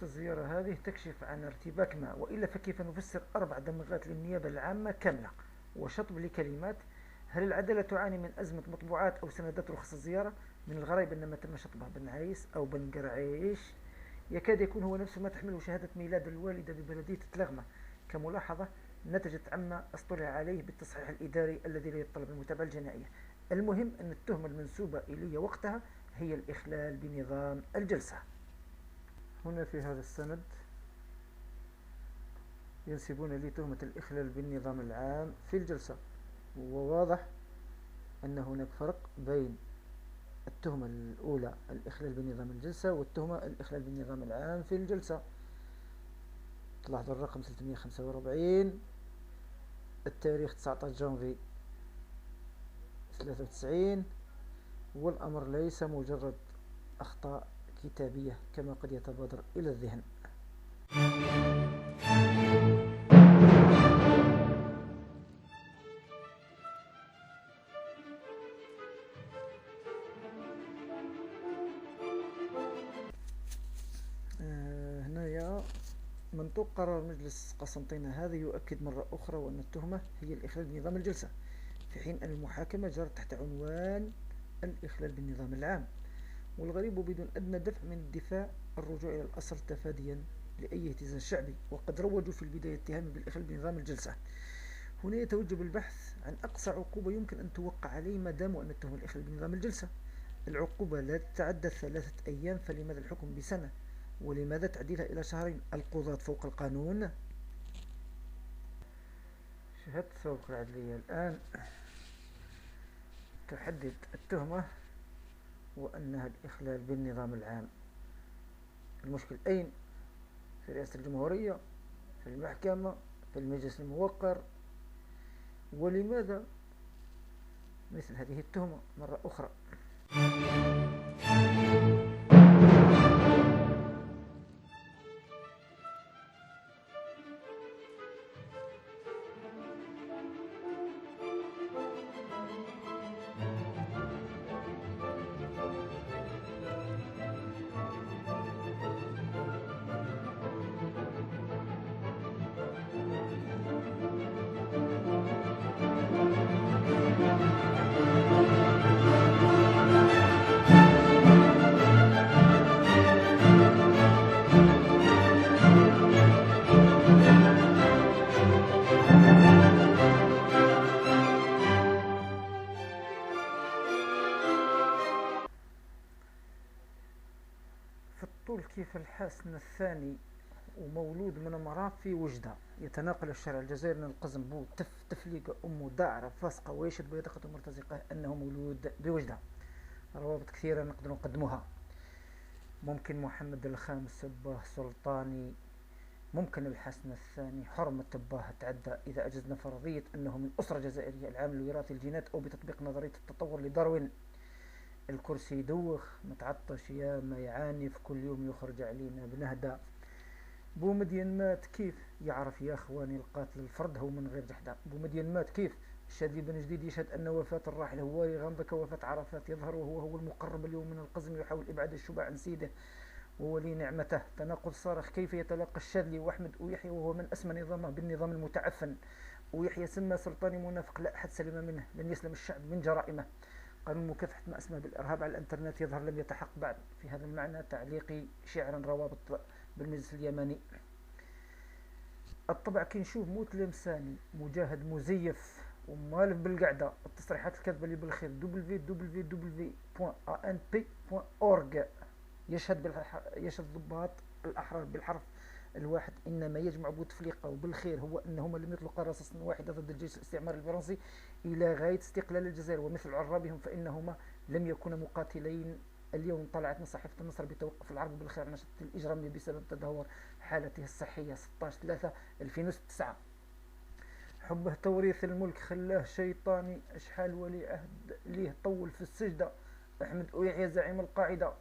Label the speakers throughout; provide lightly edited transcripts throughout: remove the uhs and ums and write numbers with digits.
Speaker 1: الزيارة هذه تكشف عن ارتباك ما، وإلا فكيف نفسر 4 دمغات للنيابة العامة كاملة وشطب لكلمات؟ هل العدالة تعاني من أزمة مطبوعات أو سندات رخص الزيارة؟ من الغريب أن ما تم شطبها بن عيس أو بن قرعيش يكاد يكون هو نفس ما تحمله شهادة ميلاد الوالدة ببلدية تلغمة. كملاحظة، نتجت عما اصطلع عليه بالتصحيح الإداري الذي لا يتطلب المتابعة الجنائية. المهم أن التهمة المنسوبة إلي وقتها هي الإخلال بنظام الجلسة. هنا في هذا السند ينسبون لي تهمة الإخلال بالنظام العام في الجلسة، وواضح أن هناك فرق بين التهمة الأولى الإخلال بنظام الجلسة والتهمة الإخلال بالنظام العام في الجلسة. تلاحظوا الرقم 345، التاريخ 19 جانفي 93، والأمر ليس مجرد أخطاء كتابية كما قد يتبادر إلى الذهن. هنايا منطوق قرار مجلس قسنطينة هذا يؤكد مرة أخرى أن التهمة هي الإخلال بنظام الجلسة، في حين أن المحاكمة جرت تحت عنوان الإخلال بالنظام العام. والغريب بدون أدنى دفع من الدفاع الرجوع إلى الأصل تفاديا لأي اهتزاز شعبي، وقد روجوا في البداية اتهامي بالإخلال بنظام الجلسة. هنا يتوجب البحث عن أقصى عقوبة يمكن أن توقع عليه ما دام أن التهمة الإخلال بنظام الجلسة. العقوبة لا تتعدى 3 أيام، فلماذا الحكم بسنة؟ ولماذا تعديلها إلى شهرين؟ القضاة فوق القانون؟ شهادة السابق العدلية الآن تحدد التهمة وأنها الإخلال بالنظام العام. المشكل أين؟ في رئاسة الجمهورية، في المحكمة، في المجلس الموقر؟ ولماذا مثل هذه التهمة مرة أخرى؟ في الطول كيف الحسن الثاني ومولود من امرأة في وجدة يتناقل الشارع الجزائري من القزم بو تفليقة أمه داعرة فاسقة ويشهد بيدقة مرتزقة أنه مولود بوجدة. روابط كثيرة نقدر نقدمها. ممكن محمد الخامس باه سلطاني، ممكن الحسن الثاني حرمة باه تعدى إذا أجزنا فرضية أنه من أسرة جزائرية العامل الوراثي الجينات أو بتطبيق نظرية التطور لداروين. الكرسي يدوخ متعطش يا ما يعاني في كل يوم يخرج علينا بنهدى. بومدين مات كيف يعرف يا اخواني القاتل الفرد هو من غير جحدة. بومدين مات كيف الشادي بن جديد يشهد ان وفاة الراحل هو غامضة وفاة عرفات يظهر وهو المقرب اليوم من القزم يحاول ابعاد الشبع عن سيده وولي نعمته. تناقض صارخ كيف يتلاقى الشاذلي واحمد ويحيى وهو من اسمى نظامه بالنظام المتعفن، ويحيى سمى سلطاني منافق لا احد سلم منه، لن يسلم الشعب من جرائمه. قانون مكافحة ما اسمى بالإرهاب على الإنترنت يظهر لم يتحقق بعد. في هذا المعنى تعليقي شعرا روابط بالمجلس اليمني. الطبع كي نشوف موت لمساني مجاهد مزيف ومالف بالقعدة التصريحات الكاذبة اللي بالخير www.anp.org يشهد ضباط الأحرار بالحرف الواحد إنما يجمع بوتفليقة وبالخير هو أنهم لم يطلقا رصاصا واحدة ضد الجيش الاستعماري الفرنسي إلى غاية استقلال الجزائر، ومثل عرابهم فإنهما لم يكونا مقاتلين. اليوم طلعت صحيفة النصر بتوقف العرب بالخير عن نشاط الإجرامي بسبب تدهور حالته الصحية 16/3/2009. حبه توريث الملك خلاه شيطاني، أشحال ولي عهد ليه طول في السجدة. أحمد ويحيى زعيم القاعدة،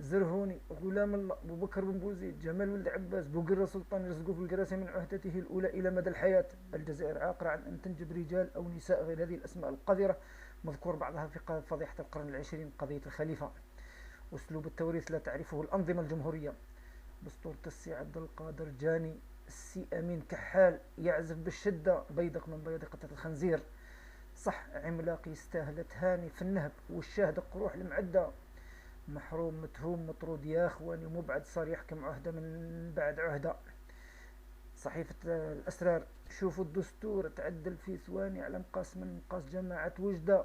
Speaker 1: زرهوني غلام الله، أبو بكر بن بوزيد، جمال ولد عباس، بوقرة سلطان يرزقوا في القراسة من عهدته الأولى إلى مدى الحياة. الجزائر عاقرة عن أن تنجب رجال أو نساء غير هذه الأسماء القذرة، مذكور بعضها في فضيحة القرن العشرين قضية الخليفة. أسلوب التوريث لا تعرفه الأنظمة الجمهورية. باسطورة السي عبد القادر جاني، السي أمين كحال يعزف بالشدة، بيدق من بيدقة الخنزير، صح عملاق يستاهل تهاني في النهب والشاهد قروح المعدة، محروم متهوم مطرود يا اخواني، مبعد صار يحكم عهدة من بعد عهدة. صحيفة الأسرار، شوفوا الدستور تعدل في ثواني على مقاس من مقاس جماعة وجدة،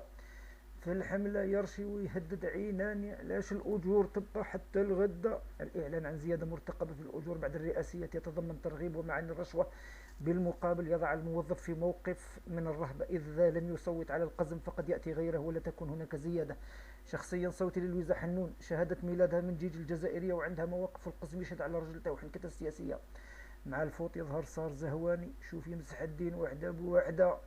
Speaker 1: في الحملة يرشي ويهدد عيناني، علاش الأجور تبقى حتى الغدة. الإعلان عن زيادة مرتقبة في الأجور بعد الرئاسية يتضمن ترغيب ومعاني الرشوة، بالمقابل يضع الموظف في موقف من الرهبة، إذا لم يصوت على القزم فقد يأتي غيره ولا تكون هناك زيادة. شخصيا صوتي للويزة حنون، شهادة ميلادها من جيج الجزائرية وعندها مواقف القزم يشهد على رجلته وحنكتها السياسية. مع الفوت يظهر صار زهواني، شوف يمسح الدين وحدة بوحدة.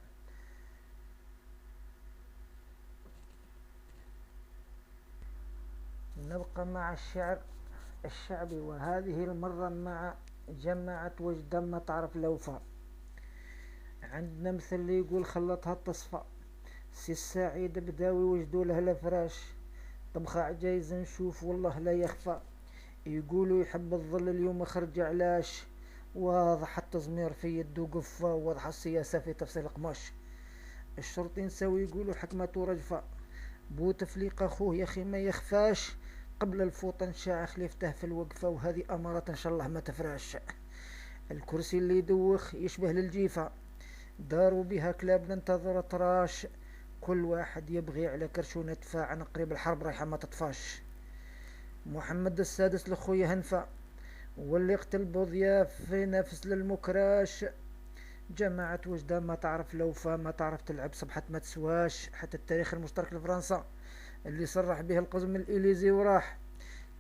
Speaker 1: نبقى مع الشعر الشعبي، وهذه المرة مع جماعة وجدة ما تعرف لوفا. عندنا مثل اللي يقول خلطها التصفى، سي السعيد بداوي وجدوا له الفراش، طبخة عجايز نشوف والله لا يخفى، يقولوا يحب الظل اليوم خرج علاش، واضح التزمير في يده قفة، واضح السياسة في تفصيل قماش. الشرطي نساوي يقولوا حكمته رجفة، بو تفليق اخوه يا اخي ما يخفاش، قبل الفوطن شاع خليفته في الوقفة، وهذه امارات ان شاء الله ما تفراش. الكرسي اللي يدوخ يشبه للجيفة، داروا بها كلاب ننتظر طراش، كل واحد يبغي على كرشونة دفاع، عن قريب الحرب رايحة ما تطفاش. محمد السادس لخويا هنفا، واللي قتل بوضياف في نفس للمكراش. جماعة وجدة ما تعرف لوفا، ما تعرف تلعب صبحة ما تسواش، حتى التاريخ المشترك لفرنسا اللي صرح به القزم من الإليزي وراح،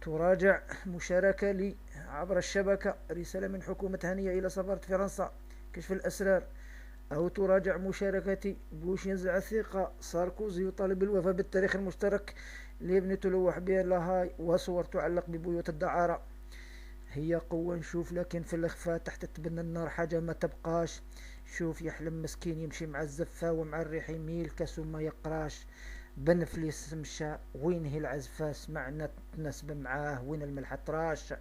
Speaker 1: تراجع مشاركة لي عبر الشبكة، رسالة من حكومة هنية إلى سفارة فرنسا، كشف الأسرار، أو تراجع مشاركتي، بوش ينزع الثقة، ساركوزي يطالب بالوفاء بالتاريخ المشترك لابن تلوح بها لاهاي، وصور تعلق ببيوت الدعارة. هي قوة نشوف، لكن في الإخفاء تحت تبنى النار حاجة ما تبقاش، شوف يحلم مسكين يمشي مع الزفة ومع الريح يميل كاسو ما يقراش، بنفليس مشى وين هي العزفة، سمعنا تنسب معاه وين الملح طراش.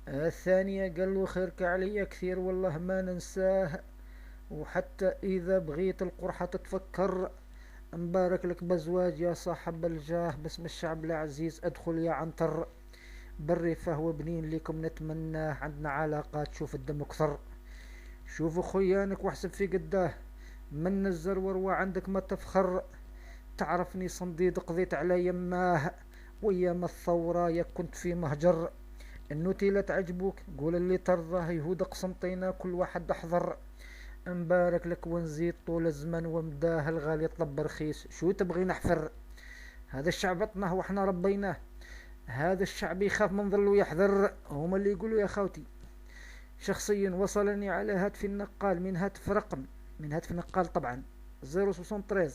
Speaker 1: الثانية قال له خيرك عليا كثير والله ما ننساه، وحتى إذا بغيت القرحة تتفكر، مبارك لك بزواج يا صاحب الجاه، باسم الشعب العزيز ادخل يا عنتر، بري فهو بنين لكم نتمناه، عندنا علاقات شوف الدم كثر، شوفوا خيانك واحسب في قداه، من الزرور وعندك ما تفخر، تعرفني صنديد قضيت على يماه، ويام الثورة يا كنت في مهجر، النوتيلة تعجبوك قول اللي ترضاه، يهود قسمطينا كل واحد احضر، مبارك لك ونزيد طول الزمن ومداه، الغالي طلب رخيص شو تبغي نحفر، هذا الشعب عطناه واحنا ربيناه، هذا الشعب يخاف من ظل ويحذر، هما اللي يقولوا يا خوتي. شخصيا وصلني على هاتف النقال من هاتف رقم، من هاتف النقال طبعا 073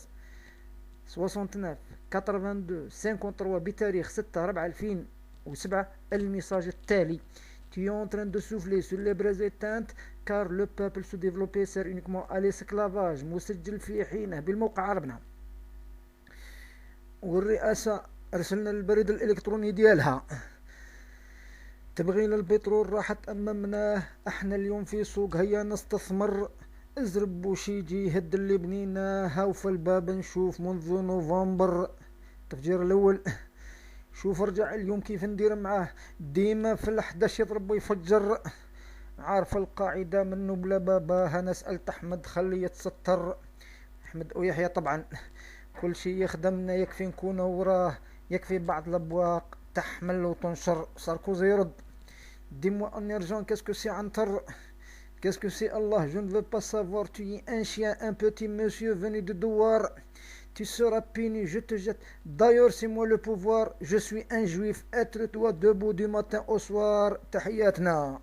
Speaker 1: 69 82 53 بتاريخ 6/4/2007 الميساج التالي: Tu es en train de souffler sur les braises éteintes car le peuple se développait sert uniquement à l'esclavage. مسجل في حينه بالموقع عربنا. والرئاسة أرسلنا البريد الإلكتروني ديالها، تبغينا البترول راحت أممناه، احنا اليوم في سوق هيا نستثمر، ازرب وش يجي يهد اللي بنيناه، وفي الباب نشوف منذ نوفمبر التفجير الأول، شوف رجع اليوم كيف ندير معاه، ديما في ال11 يضرب ويفجر، عارف القاعدة منه بلا باباها، نسأل أحمد خليه يتستر، أحمد ويحيى طبعا، كل شي يخدمنا يكفي نكون وراه، يكفي بعض الأبواق تحمل وتنشر. ساركوزي يرد: dis-moi en urgent qu'est-ce que c'est عنتر, qu'est-ce que c'est Allah, je ne veux pas savoir, tu es un chien, un petit monsieur venu de Douar, tu seras puni, je te jette, d'ailleurs c'est moi le pouvoir, je suis un juif, être toi debout du matin au soir. تحياتنا.